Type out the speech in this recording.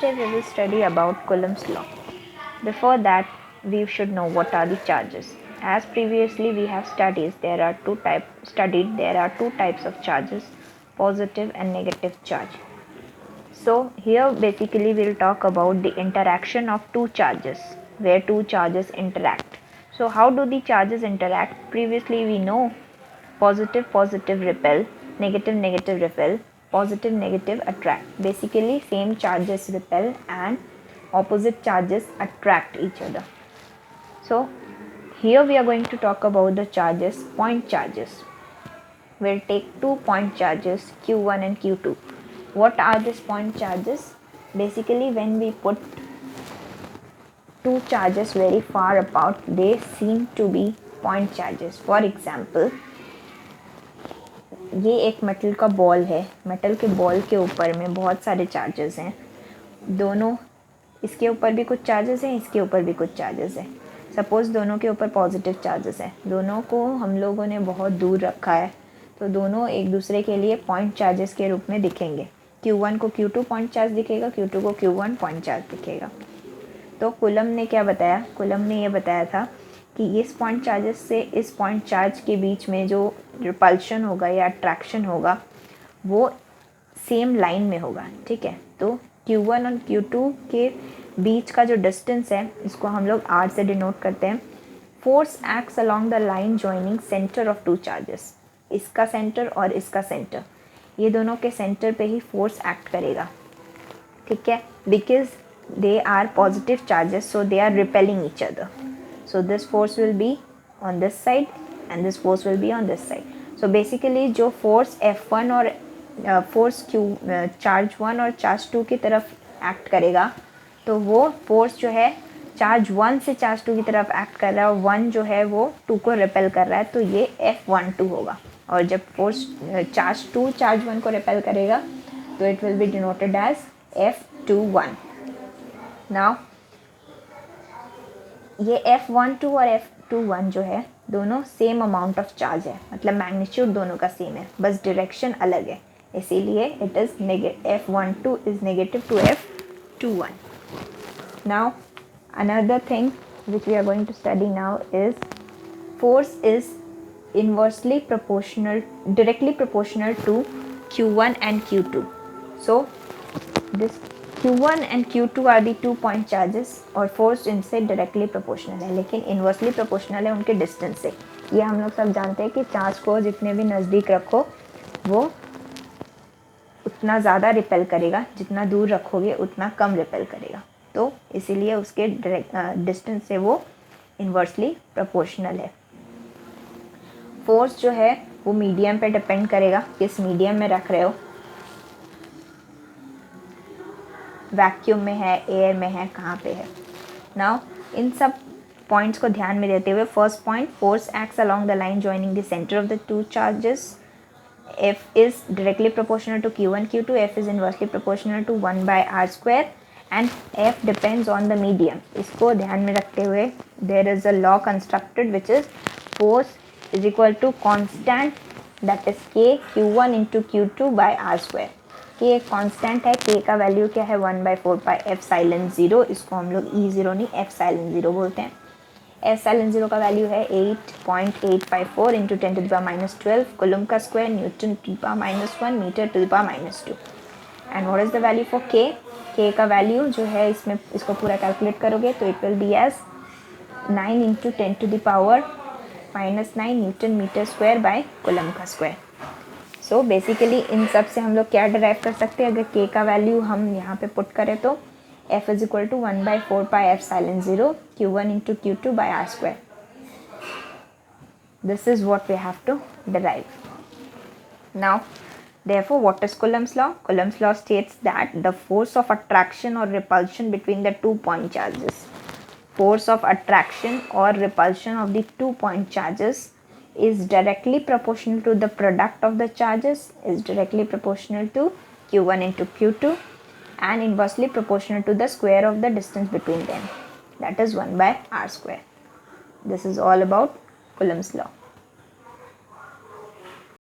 Today we will study about Coulomb's law. Before that, we should know what are the charges. As previously we have studied, there are two types of charges, positive and negative charge. So here basically we'll talk about the interaction of two charges, where two charges interact. So how do the charges interact? Previously we know positive repel, negative repel, positive negative attract. Basically same charges repel and opposite charges attract each other. So here we are going to talk about the charges, point charges. We'll take 2 point charges Q1 and Q2. What are these point charges? Basically when we put two charges very far apart, they seem to be point charges. For example, ये एक metal का ball है, metal के ball के ऊपर में बहुत सारे चार्जेस हैं, दोनों इसके ऊपर भी कुछ चार्जेस हैं, इसके ऊपर भी कुछ चार्जेस हैं. सपोज़ दोनों के ऊपर पॉजिटिव चार्जेस हैं, दोनों को हम लोगों ने बहुत दूर रखा है, तो दोनों एक दूसरे के लिए पॉइंट चार्जेस के रूप में दिखेंगे. Q1 को Q2 पॉइंट चार्ज दिखेगा, Q2 को Q1 पॉइंट चार्ज दिखेगा. तो कूलम ने क्या बताया? कूलम ने ये बताया था कि इस पॉइंट चार्जेस से इस पॉइंट चार्ज के बीच में जो रिपल्शन होगा या अट्रैक्शन होगा वो सेम लाइन में होगा. ठीक है, तो Q1 और Q2 के बीच का जो डिस्टेंस है इसको हम लोग R से डिनोट करते हैं. Force acts along the line joining centre of two charges. इसका सेंटर और इसका सेंटर, ये दोनों के सेंटर पे ही फोर्स एक्ट करेगा. ठीक है, because they are positive charges, so they are repelling each other. So this force will be on this side and this force will be on this side. So basically जो force F1 और force Q charge 1 और charge 2 की तरफ act करेगा, तो वो force जो है charge 1 से charge 2 की तरफ act कर रहा है और 1 जो है वो 2 को repel कर रहा है, तो ये F12 होगा. और जब force charge 2 charge 1 को repel करेगा तो it will be denoted as F21. Now ये F12 और F21 जो है दोनों सेम अमाउंट ऑफ चार्ज है, मतलब मैग्नीट्यूड दोनों का सेम है, बस डायरेक्शन अलग है, इसीलिए it is F12 is negative to F21. Now another thing which we are going to study now is force is inversely proportional, directly proportional to Q1 and Q2. So this Q1 and Q2 are the 2 point charges और force इनसे directly proportional है, लेकिन inversely proportional है उनके distance से. ये हम लोग सब जानते हैं कि चार्ज को जितने भी नज़दीक रखो वो उतना ज़्यादा रिपेल करेगा, जितना दूर रखोगे उतना कम रिपेल करेगा. तो इसीलिए उसके डिस्टेंस से वो इन्वर्सली प्रोपोर्शनल है. फोर्स जो है वो मीडियम पे डिपेंड करेगा, किस मीडियम में रख रहे हो, वैक्यूम में है, एयर में है, कहाँ पे है. नाउ इन सब पॉइंट्स को ध्यान में देते हुए, first point, force acts along the line joining the centre of the two charges. F is directly proportional to Q1 Q2, F is inversely proportional to 1 by R square and F depends on the medium. इसको ध्यान में रखते हुए there is a law constructed which is force is equal to constant, that is K Q1 into Q2 by R square. K एक constant है, K का value क्या है 1/4 एप्सिलॉन 0. इसको हम लोग E0 नहीं एप्सिलॉन 0 बोलते हैं. एप्सिलॉन 0 का वैल्यू है 8.854 इंटू 10⁻12 कुलम का square newton to the power -1 metre to the power -2. And what is the value for K? K का वैल्यू जो है इसमें इसको पूरा कैलकुलेट करोगे तो it will be as 9 into 10 to the power -9 newton metre square by coulomb का square. So basically इन सब से हम लोग क्या डिराइव कर सकते हैं? अगर K का वैल्यू हम यहाँ पे पुट करें तो F is equal to 1/4 epsilon 0 Q1 into Q2 by R square. This is what we have to derive. Now therefore what is Coulomb's law? Coulomb's law states that the force of attraction or repulsion between the 2 point charges, force of attraction or repulsion of the 2 point charges is directly proportional to the product of the charges, is directly proportional to Q1 into Q2 and inversely proportional to the square of the distance between them, that is 1 by R square. This is all about Coulomb's law.